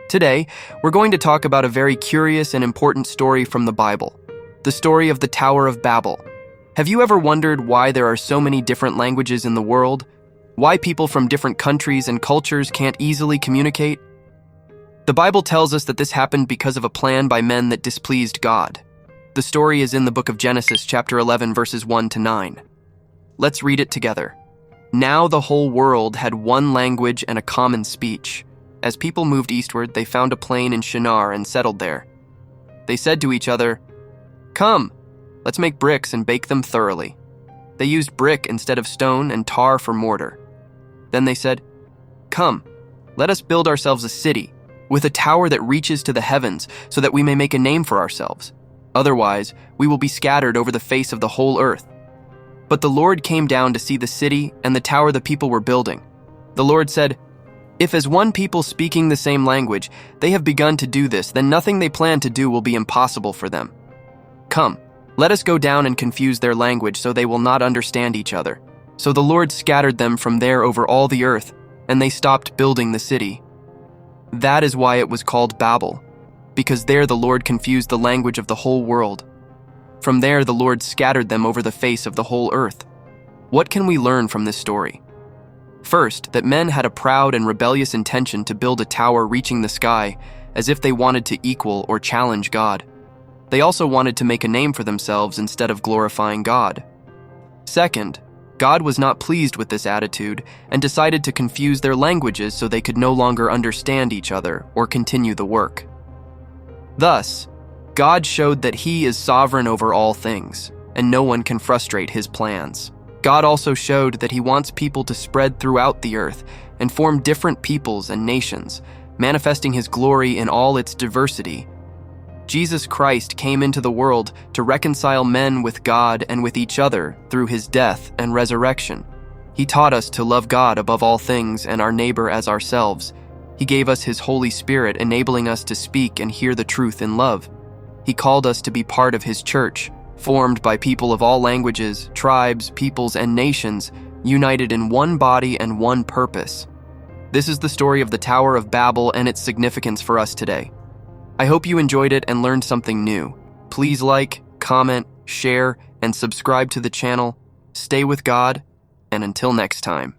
Today, we're going to talk about a very curious and important story from the Bible, the story of the Tower of Babel. Have you ever wondered why there are so many different languages in the world? Why people from different countries and cultures can't easily communicate? The Bible tells us that this happened because of a plan by men that displeased God. The story is in the book of Genesis, chapter 11, verses 1 to 9. Let's read it together. Now the whole world had one language and a common speech. As people moved eastward, they found a plain in Shinar and settled there. They said to each other, "Come, let's make bricks and bake them thoroughly." They used brick instead of stone and tar for mortar. Then they said, "Come, let us build ourselves a city with a tower that reaches to the heavens so that we may make a name for ourselves. Otherwise, we will be scattered over the face of the whole earth." But the Lord came down to see the city and the tower the people were building. The Lord said, "If as one people speaking the same language, they have begun to do this, then nothing they plan to do will be impossible for them. Come, let us go down and confuse their language so they will not understand each other." So the Lord scattered them from there over all the earth, and they stopped building the city. That is why it was called Babel, because there the Lord confused the language of the whole world. From there the Lord scattered them over the face of the whole earth. What can we learn from this story? First, that men had a proud and rebellious intention to build a tower reaching the sky, as if they wanted to equal or challenge God. They also wanted to make a name for themselves instead of glorifying God. Second, God was not pleased with this attitude and decided to confuse their languages so they could no longer understand each other or continue the work. Thus, God showed that He is sovereign over all things, and no one can frustrate His plans. God also showed that He wants people to spread throughout the earth and form different peoples and nations, manifesting His glory in all its diversity. Jesus Christ came into the world to reconcile men with God and with each other through His death and resurrection. He taught us to love God above all things and our neighbor as ourselves. He gave us His Holy Spirit, enabling us to speak and hear the truth in love. He called us to be part of His church, formed by people of all languages, tribes, peoples, and nations, united in one body and one purpose. This is the story of the Tower of Babel and its significance for us today. I hope you enjoyed it and learned something new. Please like, comment, share, and subscribe to the channel. Stay with God, and until next time.